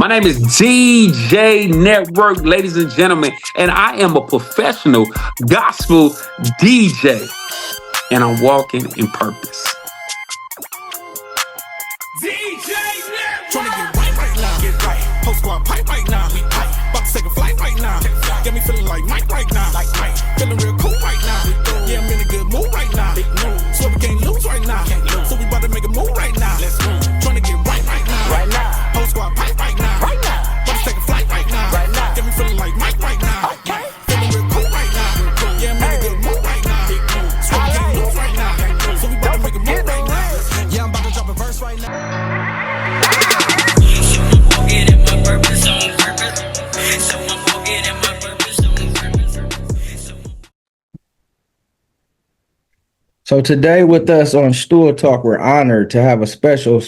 My name is DJ Nerwork, ladies and gentlemen, and I am a professional gospel DJ, and I'm walking in purpose. DJ Nerwork. Trying to get right now. Get right. Post squad pipe right now. We pipe. About to take a flight right now. Get me feeling like Mike right now. Like Mike. Feeling real cool right now. Yeah, I'm in a good mood right now. So we can't lose right now. So we about to make a move right now. Let's move. Trying to get right now. Right now. Post squad pipe right now. Right now. About to take a flight right now. Right now. Get me feeling like Mike right now. Okay. Feeling real cool right now. Yeah, I'm in a good mood right now. So we can't lose right now. So we about to make a move right now. Yeah, I'm about to drop a verse right now. So today with us on Stool Talk, we're honored to have a special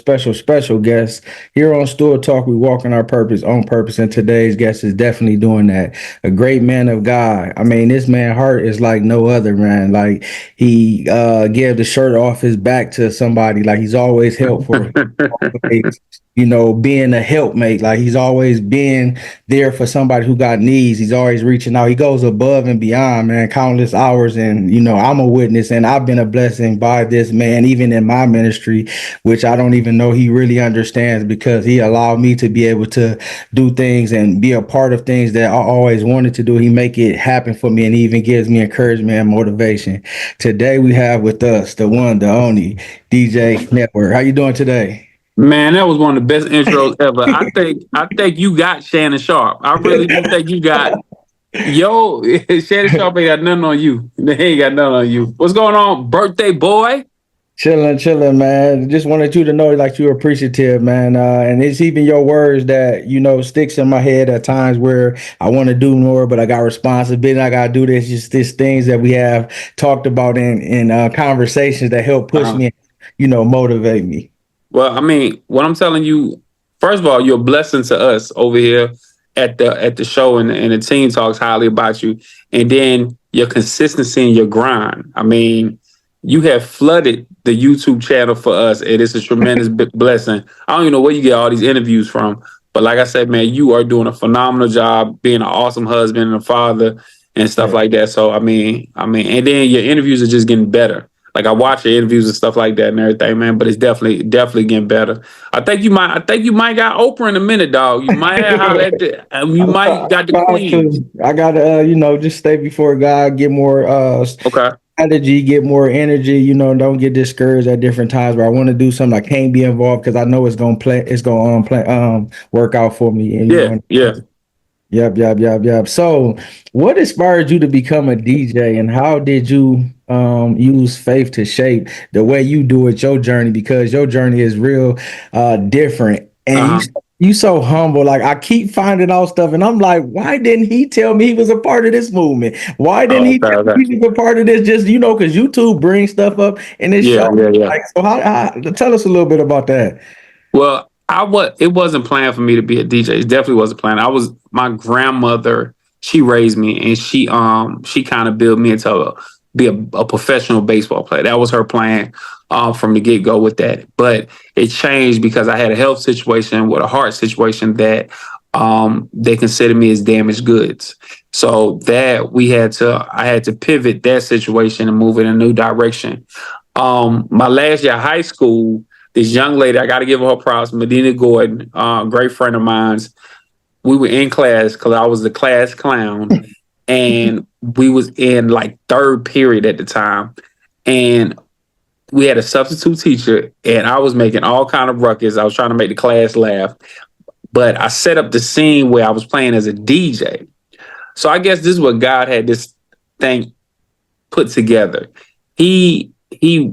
guest. Here on Stool Talk, we walk in our purpose, on purpose, and today's guest is definitely doing that. A great man of God. I mean, this man's heart is like no other, man. Like, he gave the shirt off his back to somebody. Like, he's always helpful. Always, being a helpmate. Like, he's always being there for somebody who got needs. He's always reaching out. He goes above and beyond, man, countless hours. And, I'm a witness, and I've been a blessing by this man, even in my ministry, which I don't even know he really understands, because he allowed me to be able to do things and be a part of things that I always wanted to do. He make it happen for me, and he even gives me encouragement and motivation. Today we have with us the one, the only DJ Nerwork. How you doing today? Man, that was one of the best intros ever. I think you got Shannon Sharp. I really do think you got Shannon Sharp ain't got nothing on you. They ain't got nothing on you. What's going on, birthday boy? Chilling, man. Just wanted you to know, like, you're appreciative, man. And it's even your words that, sticks in my head at times where I want to do more, but I got responsibility. I got to do this. Just these things that we have talked about in conversations that help push me, motivate me. Well, I mean, what I'm telling you, first of all, you're a blessing to us over here at the show, and the team talks highly about you. And then your consistency and your grind. I mean, you have flooded the YouTube channel for us, and it's a tremendous blessing. I don't even know where you get all these interviews from, but like I said, man, you are doing a phenomenal job being an awesome husband and a father and stuff like that. So I mean, and then your interviews are just getting better. Like, I watch your interviews and stuff like that and everything, man. But it's definitely getting better. I think you might got Oprah in a minute, dog. You might have you might got the queen. I gotta, just stay before God, get more strategy, get more energy. Don't get discouraged at different times where I want to do something. I can't be involved because I know it's gonna work out for me. And, yeah. Yep. So, what inspired you to become a DJ, and how did you use faith to shape the way you do it, your journey? Because your journey is real different, and you so humble. Like, I keep finding out stuff, and I'm like, why didn't he tell me he was a part of this movement? Why didn't he tell me he was a part of this? Just because YouTube brings stuff up in this show. Yeah. Like, so how tell us a little bit about that. Well, it wasn't planned for me to be a DJ. It definitely wasn't planned. My grandmother, she raised me, and she kind of built me into be a professional baseball player. That was her plan from the get-go with that. But it changed because I had a health situation with a heart situation that they considered me as damaged goods. So that I had to pivot that situation and move in a new direction. My last year of high school, this young lady, I got to give her props, Medina Gordon, great friend of mine. We were in class because I was the class clown, and we was in like third period at the time, and we had a substitute teacher, and I was making all kind of ruckus. I was trying to make the class laugh, but I set up the scene where I was playing as a DJ. So I guess this is what God had this thing put together. He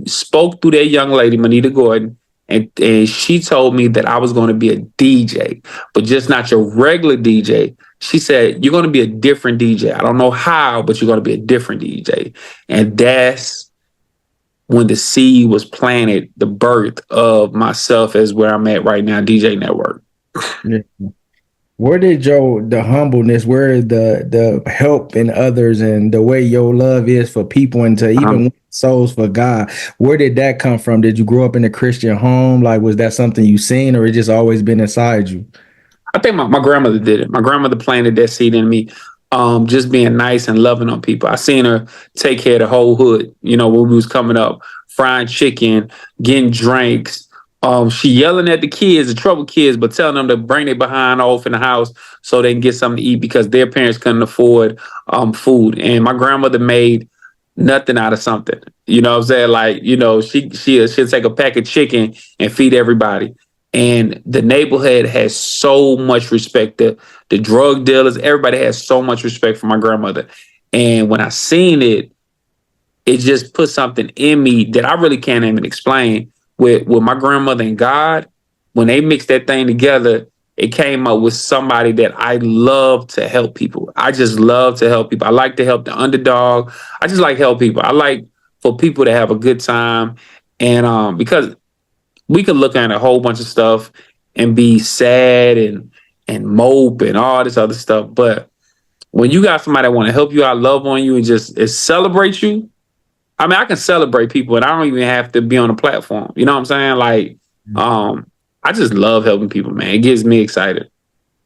spoke through that young lady, Manita Gordon, and she told me that I was going to be a DJ, but just not your regular DJ. She said, you're going to be a different DJ. I don't know how, but you're going to be a different DJ. And that's when the seed was planted, the birth of myself as where I'm at right now, DJ Nerwork. Yeah. Where did the humbleness, where the help in others, and the way your love is for people and to even win souls for God, where did that come from? Did you grow up in a Christian home? Like, was that something you seen, or it just always been inside you? I think my grandmother did it. My grandmother planted that seed in me. Just being nice and loving on people. I seen her take care of the whole hood, you know, when we was coming up, frying chicken, getting drinks. She yelling at the kids, the troubled kids, but telling them to bring their behind off in the house so they can get something to eat because their parents couldn't afford food. And my grandmother made nothing out of something. You know what I'm saying? Like, you know, she'll take a pack of chicken and feed everybody. And the neighborhood has so much respect. The drug dealers, everybody has so much respect for my grandmother. And when I seen it, it just put something in me that I really can't even explain. With my grandmother and God, when they mixed that thing together, it came up with somebody that I love to help people. I just love to help people. I like to help the underdog. I just like help people. I like for people to have a good time. And because we could look at a whole bunch of stuff and be sad and mope and all this other stuff. But when you got somebody that want to help you out, love on you, and just celebrate you, I mean, I can celebrate people and I don't even have to be on a platform. You know what I'm saying? Like, I just love helping people, man. It gets me excited.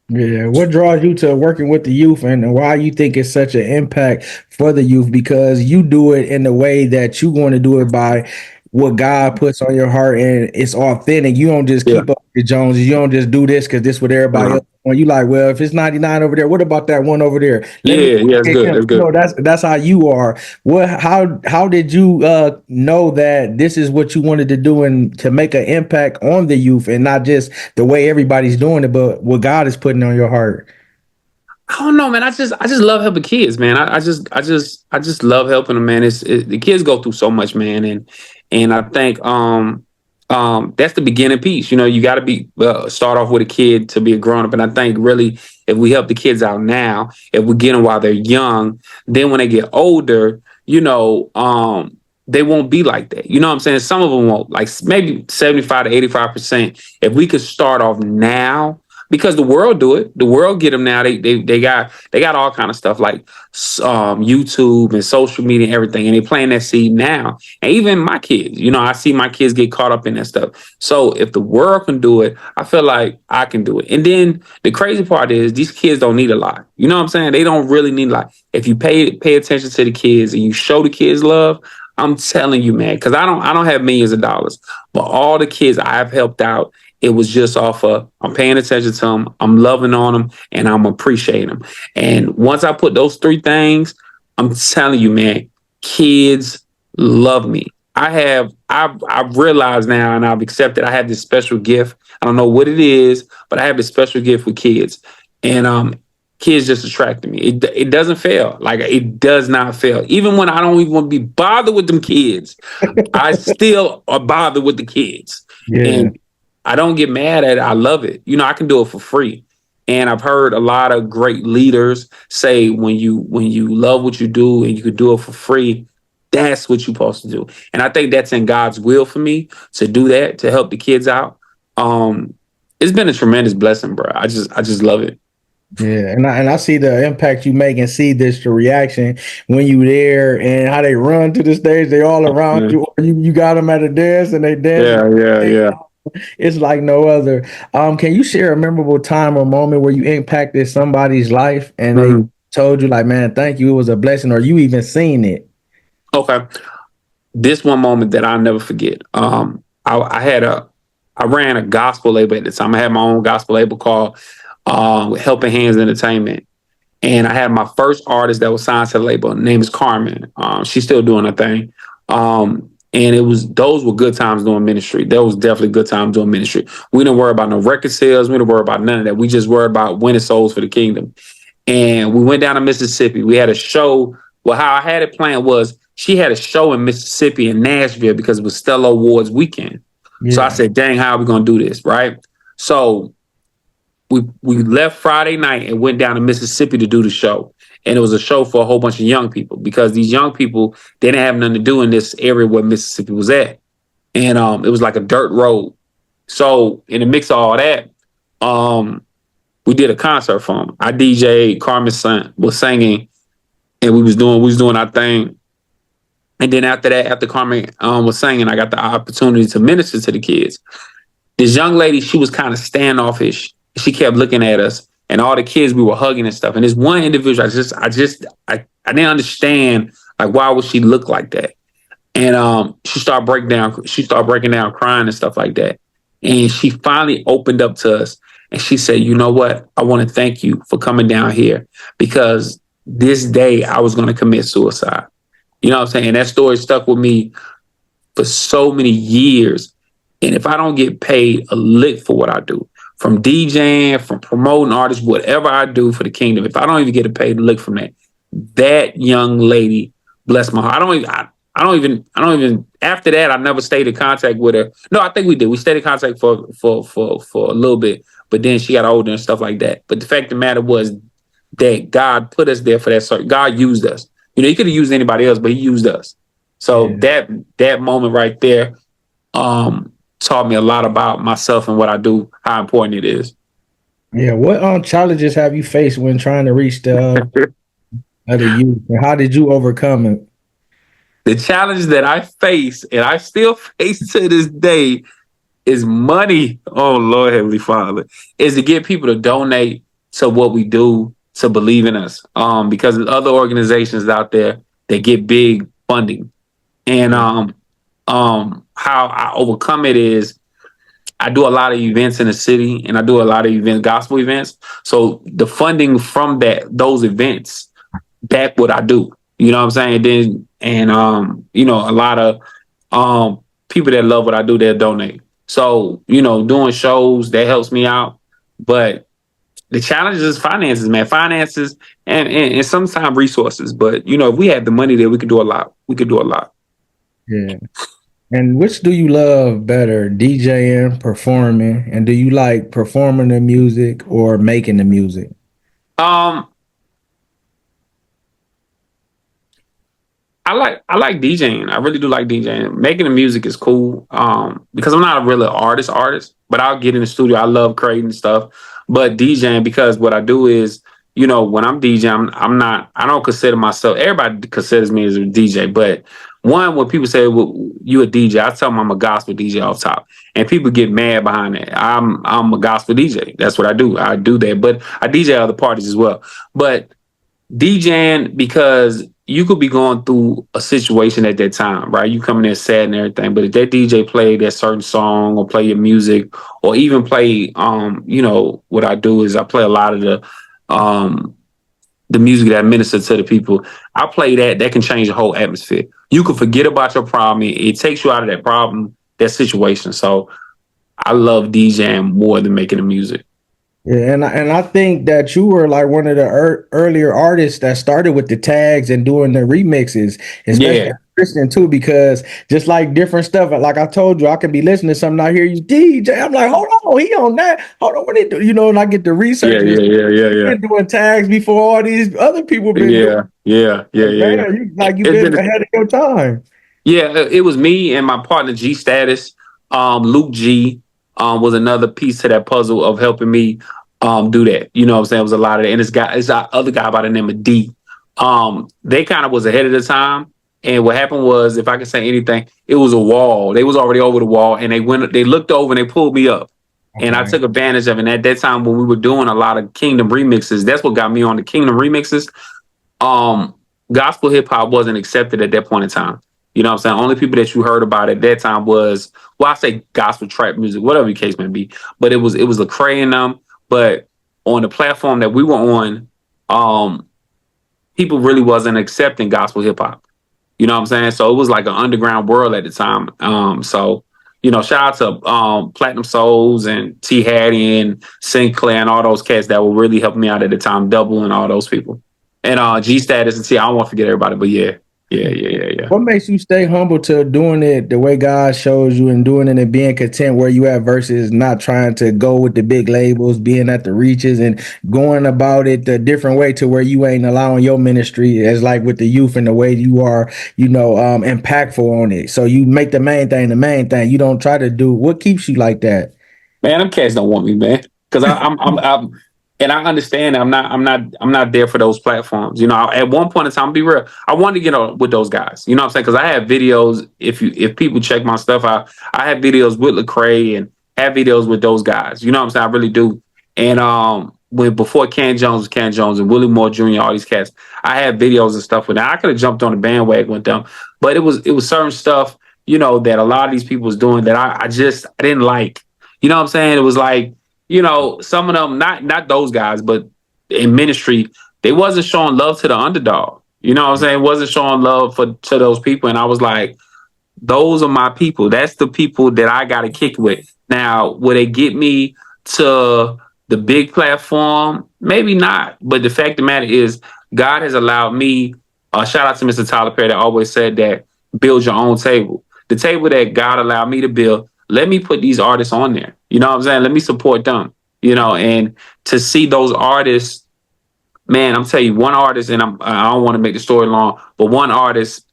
Yeah, what draws you to working with the youth, and why you think it's such an impact for the youth? Because you do it in the way that you want to do it by what God puts on your heart, and it's authentic. You don't just Yeah. keep up with the Joneses. You don't just do this because this what everybody Uh-huh. else. When you like, well, if it's 99 over there, what about that one over there? Let me Yeah, yeah, it's get good. him. That's You know, good. that's how you are. What? How did you know that this is what you wanted to do and to make an impact on the youth, and not just the way everybody's doing it, but what God is putting on your heart? I don't know, man. I just love helping kids, man. I just love helping them, man. The kids go through so much, man, and I think that's the beginning piece. You know, you got to be start off with a kid to be a grown up, and I think really if we help the kids out now, if we get them while they're young, then when they get older, you know, they won't be like that. You know what I'm saying? Some of them won't. Like maybe 75 to 85%. If we could start off now because the world do it. The world get them now. They got all kind of stuff like YouTube and social media and everything, and they playing that seed now. And even my kids, you know, I see my kids get caught up in that stuff. So if the world can do it, I feel like I can do it. And then the crazy part is these kids don't need a lot. You know what I'm saying? They don't really need a lot. If you pay attention to the kids and you show the kids love, I'm telling you, man, because I don't have millions of dollars, but all the kids I've helped out, it was just off of I'm paying attention to them, I'm loving on them, and I'm appreciating them. And once I put those three things, I'm telling you, man, kids love me. I've realized now and I've accepted I have this special gift. I don't know what it is, but I have this special gift with kids. And kids just attracted me. It doesn't fail. Like it does not fail. Even when I don't even want to be bothered with them kids, I still are bothered with the kids. Yeah. And I don't get mad at it. I love it. You know, I can do it for free. And I've heard a lot of great leaders say when you love what you do and you can do it for free, that's what you're supposed to do. And I think that's in God's will for me to do that, to help the kids out. It's been a tremendous blessing, bro. I just love it. Yeah, and I see the impact you make and see this the reaction when you there and how they run to the stage. They all around Yeah, you. Or you got them at a dance and they dance. yeah, yeah, yeah. It's like no other. Can you share a memorable time or moment where you impacted somebody's life and they Mhm. told you like, man, thank you, it was a blessing, or you even seen it? Okay. This one moment that I'll never forget. I ran a gospel label at the time. I had my own gospel label called Helping Hands Entertainment. And I had my first artist that was signed to the label. Her name is Carmen. She's still doing her thing. And those were good times doing ministry. That was definitely good times doing ministry. We didn't worry about no record sales. We didn't worry about none of that. We just worried about winning souls for the kingdom. And we went down to Mississippi. We had a show. Well, how I had it planned was she had a show in Mississippi in Nashville because it was Stella Awards weekend. So I Yeah, said, dang, how are we going to do this? Right. So we left Friday night and went down to Mississippi to do the show. And it was a show for a whole bunch of young people because these young people, they didn't have nothing to do in this area where Mississippi was at. And it was like a dirt road. So in the mix of all that, we did a concert for him. I DJ Carmen's son was singing and we was doing our thing. And then after that, after Carmen was singing, I got the opportunity to minister to the kids. This young lady, she was kind of standoffish. She kept looking at us, and all the kids we were hugging and stuff. And this one individual, I didn't understand like why would she look like that. And she started breaking down. She started breaking down, crying and stuff like that. And she finally opened up to us, and she said, "You know what? I want to thank you for coming down here because this day I was going to commit suicide." You know what I'm saying? And that story stuck with me for so many years. And if I don't get paid a lick for what I do, from DJing, from promoting artists, whatever I do for the kingdom, if I don't even get paid a lick from that, that young lady, bless my heart. I don't even. After that, I never stayed in contact with her. No, I think we did. We stayed in contact for a little bit, but then she got older and stuff like that. But the fact of the matter was that God put us there for that. God used us. You know, He could have used anybody else, but He used us. So that moment right there taught me a lot about myself and what I do, how important it is. Yeah. What challenges have you faced when trying to reach the other youth, and how did you overcome it? The challenge that I face, and I still face to this day, is money. Oh, Lord, Heavenly Father, is to get people to donate to what we do, to believe in us. Because there's other organizations out there that get big funding. And how I overcome it is I do a lot of events in the city, and I do a lot of gospel events. So the funding from those events back what I do. You know what I'm saying? You know, a lot of people that love what I do, they'll donate. So, you know, doing shows, that helps me out. But the challenge is finances, man. Finances and sometimes resources. But, you know, if we had the money there, we could do a lot. We could do a lot. Yeah. And which do you love better, DJing, performing? And do you like performing the music or making the music? I like DJing. I really do like DJing. Making the music is cool. Because I'm not a really artist, but I'll get in the studio. I love creating stuff. But DJing, because what I do is, you know, when I'm DJing, I don't consider myself, everybody considers me as a DJ, but when people say, well, you a DJ, I tell them I'm a gospel DJ off top. And people get mad behind that. I'm a gospel DJ. That's what I do. I do that. But I DJ other parties as well. But DJing, because you could be going through a situation at that time, right? You coming in sad and everything, but if that DJ played that certain song or play your music or even play, you know, what I do is I play a lot of the music that ministers to the people. I play that can change the whole atmosphere. You can forget about your problem. It takes you out of that problem, that situation. So I love DJing more than making the music. Yeah, and I think that you were like one of the earlier artists that started with the tags and doing the remixes, especially Christian too, because just like different stuff, like I told you, I could be listening to something, I hear you DJ, I'm like, hold on, he on that, hold on, what he do? You know, and I get the research. Yeah. Been doing tags before all these other people been doing. Yeah. You've been ahead of your time. Yeah, it was me and my partner G Status, Luke G. Was another piece to that puzzle of helping me do that. You know what I'm saying? It was a lot of that. And it's our other guy by the name of D. They kind of was ahead of the time. And what happened was, if I can say anything, it was a wall. They was already over the wall, and they looked over and they pulled me up. Okay. And I took advantage of it. And at that time when we were doing a lot of Kingdom remixes, that's what got me on the Kingdom remixes. Gospel hip hop wasn't accepted at that point in time. You know what I'm saying? Only people that you heard about at that time was, well, I say gospel trap music, whatever the case may be. But it was Lecrae and them. But on the platform that we were on, people really wasn't accepting gospel hip hop. You know what I'm saying? So it was like an underground world at the time. So, you know, shout out to Platinum Souls and T Hattie and Sinclair and all those cats that were really helping me out at the time, Double and all those people. And G Status and T, I don't want to forget everybody, but yeah. What makes you stay humble to doing it the way God shows you and doing it and being content where you at versus not trying to go with the big labels, being at the reaches and going about it a different way to where you ain't allowing your ministry as like with the youth and the way you are, you know, impactful on it. So you make the main thing the main thing. You don't try to do what keeps you like that. Man, them cats don't want me, man. Because I'm and I understand I'm not there for those platforms. You know, at one point in time, be real, I wanted to get on with those guys. You know what I'm saying? Because I have videos. If people check my stuff out, I have videos with Lecrae and have videos with those guys. You know what I'm saying? I really do. And when before Ken Jones was Ken Jones and Willie Moore Jr., all these cats, I had videos and stuff with them. I could have jumped on the bandwagon with them, but it was certain stuff, that a lot of these people was doing that I didn't like. You know what I'm saying? It was like, some of them, not those guys, but in ministry, they wasn't showing love to the underdog. You know what I'm saying? Wasn't showing love to those people. And I was like, those are my people. That's the people that I got to kick with. Now, will they get me to the big platform? Maybe not. But the fact of the matter is, God has allowed me. Shout out to Mr. Tyler Perry that always said that build your own table. The table that God allowed me to build, let me put these artists on there. You know what I'm saying? Let me support them. And to see those artists, man, I'm telling you, one artist, and I don't want to make the story long, but one artist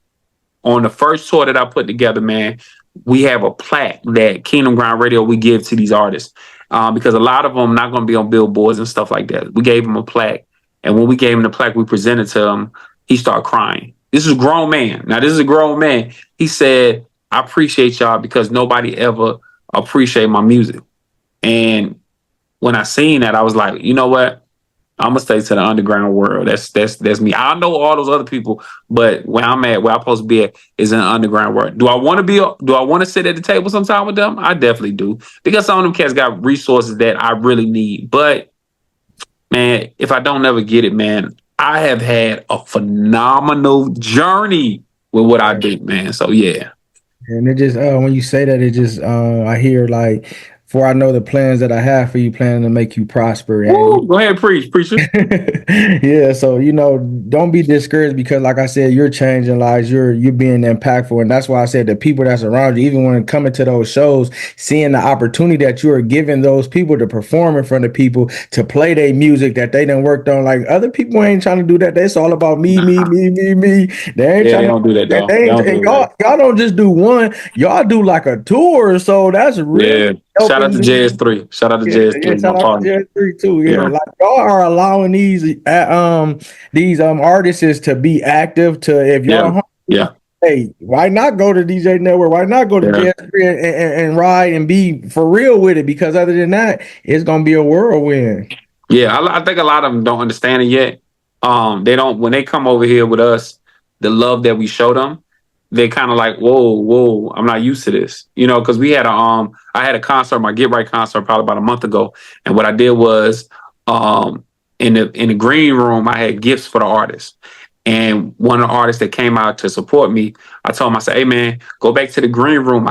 on the first tour that I put together, man, we have a plaque that Kingdom Ground Radio we give to these artists because a lot of them not going to be on billboards and stuff like that. We gave him a plaque, and when we gave him the plaque, we presented to him. He started crying. This is a grown man. Now, this is a grown man. He said, "I appreciate y'all because nobody ever appreciate my music." And when I seen that, I was like, you know what? I'm gonna stay to the underground world. That's me. I know all those other people, but where I'm at, where I'm supposed to be at, is in the underground world. Do I want to Do I want to sit at the table sometime with them? I definitely do, because some of them cats got resources that I really need. But man, if I don't ever get it, man, I have had a phenomenal journey with what I do, man. So yeah. And it just when you say that, it just I hear like, for I know the plans that I have for you, planning to make you prosper. And Woo, go ahead, preacher. yeah, so don't be discouraged, because like I said, you're changing lives, you're being impactful, and that's why I said the people that's around you, even when coming to those shows, seeing the opportunity that you are giving those people to perform in front of people, to play their music that they done worked on. Like, other people ain't trying to do that. That's all about me, me, me, me, me. They ain't Yeah, trying they to don't do that, that. though. They They ain't, don't and do that. y'all don't just do one, y'all do like a tour. So that's really Yeah. Shout out helping to me. JS3. Shout out to Yeah, yeah, JS3, my shout out to partner. Jerry Three too. Yeah, Yeah. like y'all are allowing these artists to be active. To, if Yeah. y'all hungry, Yeah. hey, why not go to DJ Network? Why not go to Yeah. JS3 and ride and be for real with it? Because other than that, it's gonna be a whirlwind. Yeah. I think a lot of them don't understand it yet. They don't, when they come over here with us, the love that we show them, they kind of like, whoa, I'm not used to this. Because I had a concert, my Get Right concert probably about a month ago. And what I did was in the green room, I had gifts for the artists. And one of the artists that came out to support me, I told him, I said, "Hey man, go back to the green room.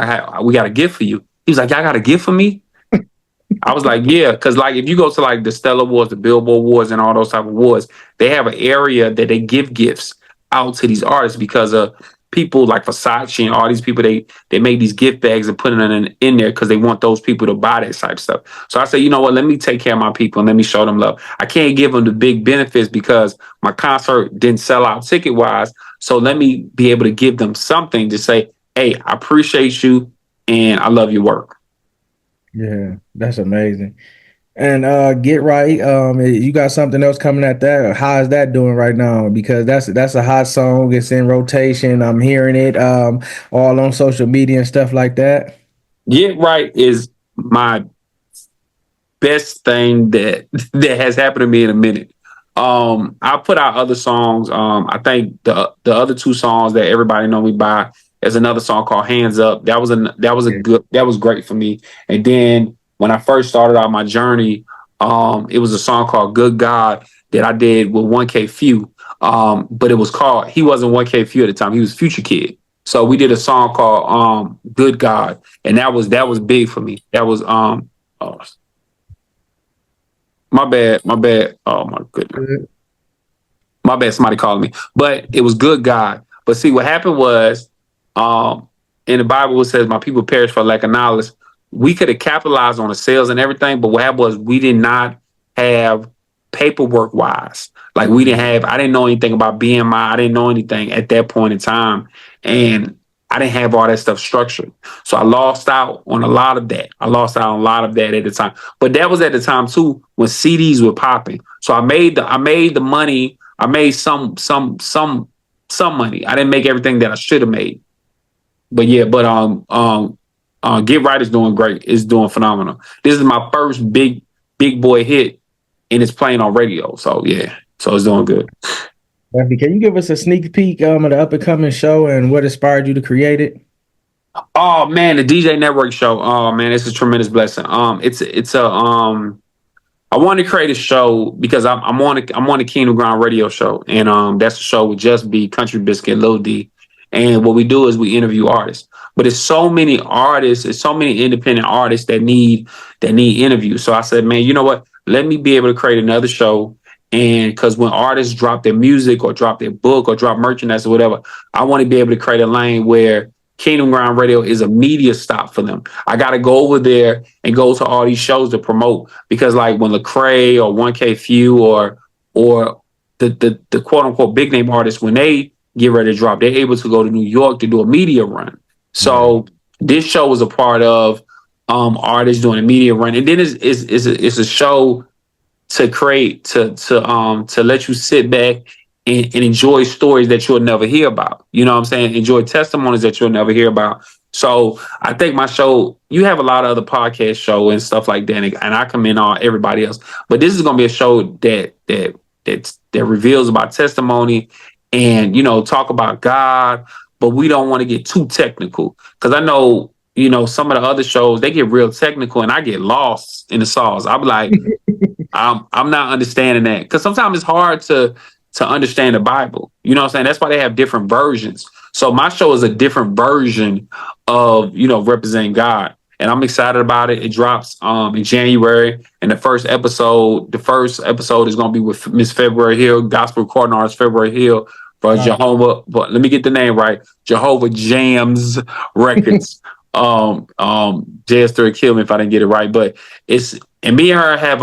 We got a gift for you." He was like, "Y'all got a gift for me?" I was like, "Yeah," because like if you go to like the Stellar Awards, the Billboard Awards, and all those type of awards, they have an area that they give gifts out to these artists because of people like Versace and all these people. They make these gift bags and put it in there because they want those people to buy that type of stuff. So I said, you know what? Let me take care of my people and let me show them love. I can't give them the big benefits because my concert didn't sell out ticket wise. So let me be able to give them something to say, "Hey, I appreciate you and I love your work." Yeah, that's amazing. And Get Right, you got something else coming at that? How is that doing right now? Because that's a hot song. It's in rotation. I'm hearing it all on social media and stuff like that. Get Right is my best thing that that has happened to me in a minute. I put out other songs. I think the other two songs that everybody know me by is another song called Hands Up. That was great for me. And then when I first started out my journey, it was a song called Good God that I did with 1K Few. But it was called, he wasn't 1K Few at the time, he was Future Kid. So we did a song called Good God, and that was big for me. That was oh, my bad, my bad. Oh my goodness. My bad, somebody called me. But it was Good God. But see, what happened was, in the Bible it says, "My people perish for lack of knowledge." We could have capitalized on the sales and everything, but what happened was we did not have paperwork wise. Like I didn't know anything about BMI. I didn't know anything at that point in time. And I didn't have all that stuff structured. So I lost out on a lot of that. At the time. But that was at the time too when CDs were popping. So I made the money. I made some money. I didn't make everything that I should have made. But yeah, Get Right is doing great. It's doing phenomenal. This is my first big big boy hit, and it's playing on radio. So yeah, so it's doing good. Can you give us a sneak peek of the up and coming show and what inspired you to create it? Oh man, the DJ Network show. Oh man, it's a tremendous blessing. It's a I wanted to create a show because I'm on the Kingdom Ground radio show, and that's a show with Just B, Country Biscuit, Lil D, and what we do is we interview artists. But it's so many artists, it's so many independent artists that need interviews. So I said, man, you know what? Let me be able to create another show, and because when artists drop their music or drop their book or drop merchandise or whatever, I want to be able to create a lane where Kingdom Ground Radio is a media stop for them. I got to go over there and go to all these shows to promote because, like, when Lecrae or 1K Few or the quote unquote big name artists, when they get ready to drop, they're able to go to New York to do a media run. So this show was a part of artists doing a media run, and then it's a show to create to let you sit back and enjoy stories that you'll never hear about. You know what I'm saying? Enjoy testimonies that you'll never hear about. So I think my show, you have a lot of other podcast show and stuff like that, and I commend on everybody else. But this is going to be a show that reveals about testimony and, you know, talk about God. But we don't want to get too technical because I know, you know, some of the other shows, they get real technical and I get lost in the sauce. I'm like, I'm not understanding that because sometimes it's hard to understand the Bible. You know what I'm saying? That's why they have different versions. So my show is a different version of, you know, representing God. And I'm excited about it. It drops in January. And the first episode is going to be with Miss February Hill, gospel recording artist February Hill for Jehovah. But let me get the name right. Jehovah Jams Records. JS3 kill me if I didn't get it right. But and me and her have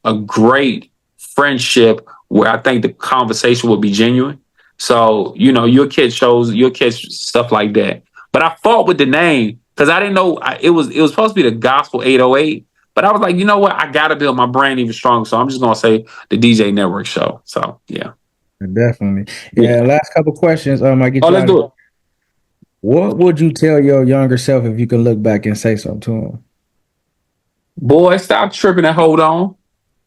a great friendship where I think the conversation will be genuine. So, you know, you'll catch stuff like that. But I fought with the name because I didn't know it was supposed to be the Gospel 808. But I was like, you know what? I got to build my brand even stronger. So I'm just going to say the DJ Network show. So, yeah. Definitely. Yeah. Last couple questions. I get let's do it. What would you tell your younger self if you could look back and say something to him? Boy, stop tripping and hold on.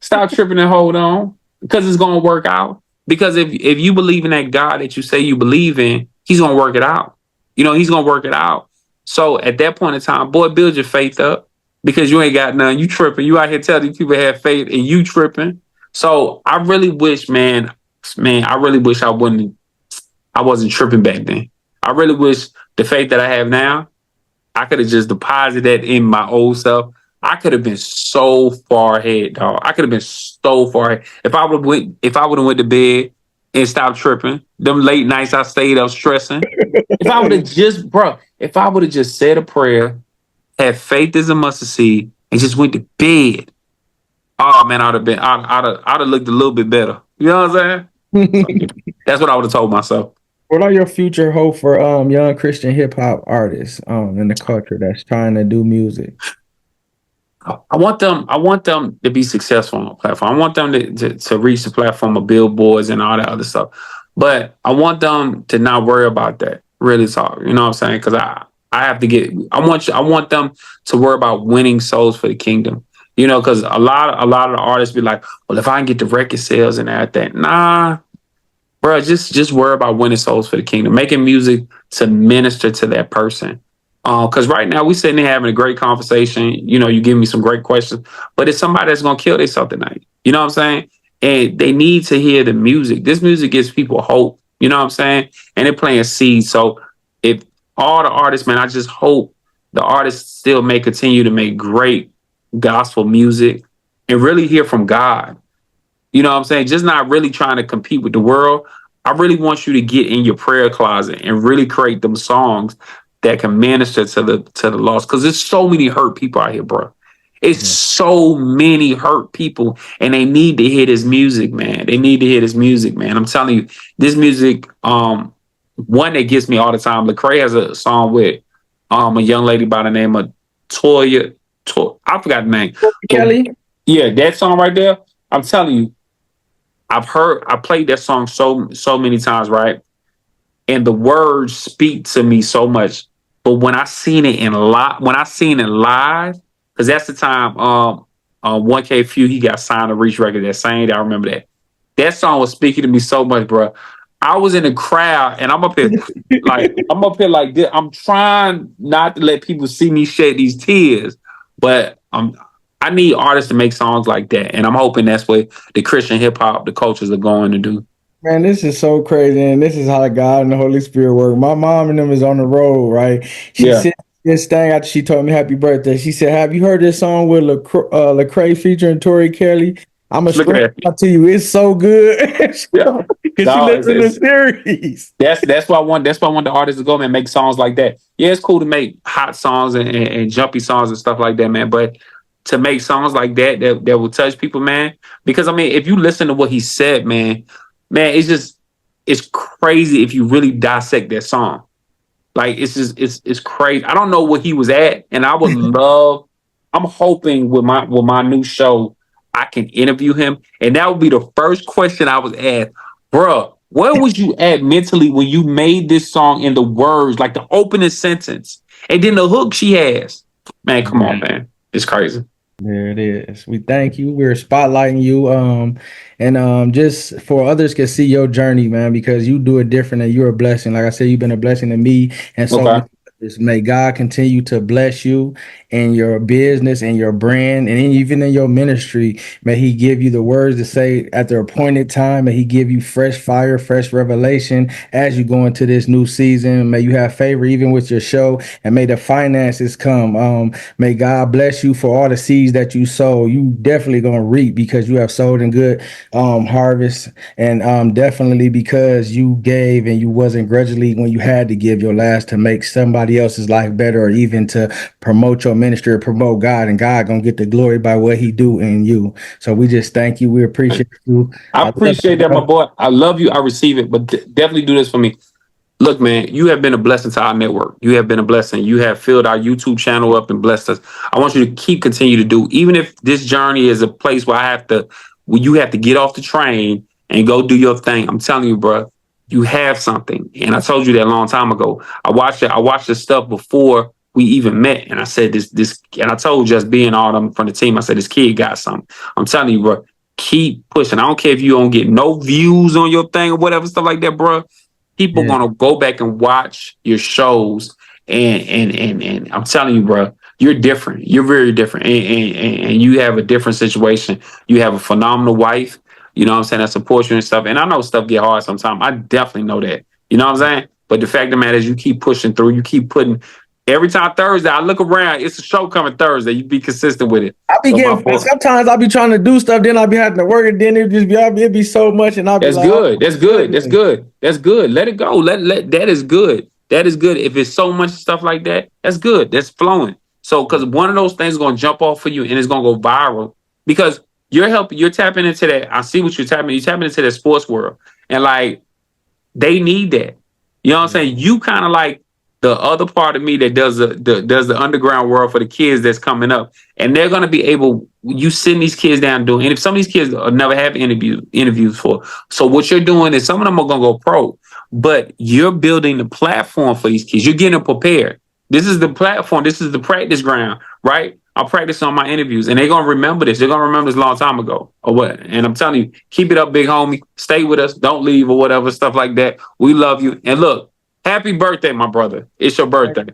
Stop tripping and hold on. Because it's going to work out. Because if you believe in that God that you say you believe in, he's going to work it out. You know, he's going to work it out. So at that point in time, boy, build your faith up because you ain't got none. You tripping. You out here telling these people have faith and you tripping. So I really wish, man, I really wish I wasn't tripping back then. I really wish the faith that I have now, I could have just deposited that in my old self. I could have been so far ahead, dog. I could have been so far ahead. If I would have went to bed and stopped tripping, them late nights I stayed up stressing. If I would have just said a prayer, had faith as a mustard seed, and just went to bed, oh man, I'd have looked a little bit better. You know what I'm saying? That's what I would have told myself. What are your future hope for young Christian hip hop artists in the culture that's trying to do music? I want them to be successful on the platform. I want them to reach the platform of billboards and all that other stuff. But I want them to not worry about that. Really talk. You know what I'm saying? Because I want them to worry about winning souls for the kingdom. You know, because a lot of the artists be like, well, if I can get the record sales and everything. Nah, bro, just worry about winning souls for the kingdom. Making music to minister to that person. Because right now we sitting there having a great conversation. You know, you give me some great questions, but it's somebody that's gonna kill themselves tonight. You know what I'm saying? And they need to hear the music. This music gives people hope. You know what I'm saying? And they're playing seeds. So if all the artists, man, I just hope the artists still may continue to make great gospel music and really hear from God. You know what I'm saying? Just not really trying to compete with the world. I really want you to get in your prayer closet and really create them songs that can minister to the lost. Because there's so many hurt people out here, bro. It's so many hurt people, and they need to hear this music, man. They need to hear this music, man. I'm telling you, this music, one that gets me all the time. Lecrae has a song with a young lady by the name of Toya. I forgot the name. Kelly? Yeah, that song right there. I'm telling you, I played that song so many times, right? And the words speak to me so much. But when I seen it live, because that's the time 1K Few, he got signed to Reach Records that same day. I remember that. That song was speaking to me so much, bro. I was in the crowd and I'm up here like this. I'm trying not to let people see me shed these tears, but I need artists to make songs like that. And I'm hoping that's what the Christian hip hop, the cultures are going to do. Man, this is so crazy, and this is how God and the Holy Spirit work. My mom and them is on the road, right? She Yeah. said this thing after she told me happy birthday. She said, "Have you heard this song with Lecrae featuring Tori Kelly? I'm gonna Look scream at that. out to you. It's so good." Yeah. Because she No, listened to the series. that's why I want the artists to go, man, make songs like that. Yeah, it's cool to make hot songs and jumpy songs and stuff like that, man. But to make songs like that will touch people, man. Because I mean, if you listen to what he said, man, it's crazy if you really dissect that song. Like it's crazy. I don't know what he was at, and I would love. I'm hoping with my new show, I can interview him, and that would be the first question I was asked, bruh. Where was you at mentally when you made this song in the words, like the opening sentence, and then the hook she has? Man, come on, man, it's crazy. There it is. We thank you. We're spotlighting you. And just for others can see your journey, man, because you do it different and you're a blessing. Like I said, you've been a blessing to me and so Okay. many others. May God continue to bless you in your business and your brand and even in your ministry. May He give you the words to say at the appointed time. May He give you fresh fire, fresh revelation as you go into this new season. May you have favor even with your show, and may the finances come. May God bless you for all the seeds that you sow. You definitely gonna reap because you have sowed in good harvest, and definitely because you gave and you wasn't grudgingly when you had to give your last to make somebody else's life better, or even to promote your ministry or promote God, and God gonna get the glory by what He do in you. So we just thank you. We appreciate you. I appreciate that, my boy. I love you. I receive it, but definitely do this for me. Look, man, you have been a blessing to our network. You have been a blessing. You have filled our YouTube channel up and blessed us. I want you to continue to do, even if this journey is a place where where you have to get off the train and go do your thing. I'm telling you, bro, you have something. And I told you that a long time ago. I watched the stuff before we even met. And I said and I told just being all them from the team, I said, this kid got something. I'm telling you, bro, keep pushing. I don't care if you don't get no views on your thing or whatever, stuff like that, bro. People gonna go back and watch your shows, and I'm telling you, bro, you're different. You're very different, and you have a different situation. You have a phenomenal wife. You know what I'm saying, that supports you and stuff. And I know stuff get hard sometimes. I definitely know that. You know what I'm saying. But the fact of the matter is, you keep pushing through. You keep putting. Every time Thursday, I look around. It's a show coming Thursday. You be consistent with it. I be So getting sometimes I be trying to do stuff, then I be having to work it, then it be so much, and I'll be That's like, good. That's good. That's good. That's good. Let it go. Let that is good. That is good. If it's so much stuff like that, that's good. That's flowing. So because one of those things is gonna jump off for you and it's gonna go viral because you're tapping into that. I see what you're tapping into that sports world. And like they need that. You know what I'm saying? You kind of like the other part of me that does the underground world for the kids that's coming up, and they're gonna be able. You sitting these kids down doing, and if some of these kids never have interviews for, so what you're doing is some of them are gonna go pro, but you're building the platform for these kids. You're getting them prepared. This is the platform. This is the practice ground, right? I'll practice on my interviews, and they're gonna remember this. They're gonna remember this a long time ago, or what? And I'm telling you, keep it up, big homie. Stay with us. Don't leave or whatever stuff like that. We love you. And look, happy birthday, my brother. It's your birthday.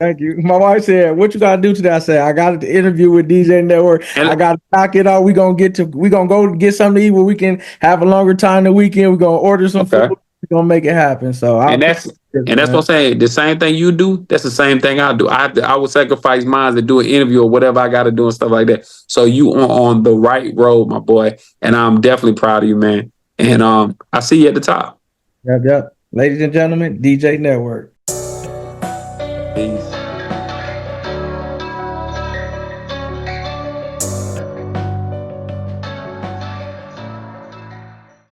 Thank you. My wife said, "What you gotta do today?" I said, "I got the interview with DJ Network. And I gotta knock it out. We gonna go get something to eat where we can have a longer time the weekend. We're gonna order some food. We're gonna make it happen." So that's what I'm saying. The same thing you do, that's the same thing I do. I will sacrifice mine to do an interview or whatever I gotta do and stuff like that. So you are on the right road, my boy. And I'm definitely proud of you, man. And I see you at the top. Yep. Ladies and gentlemen, DJ Network.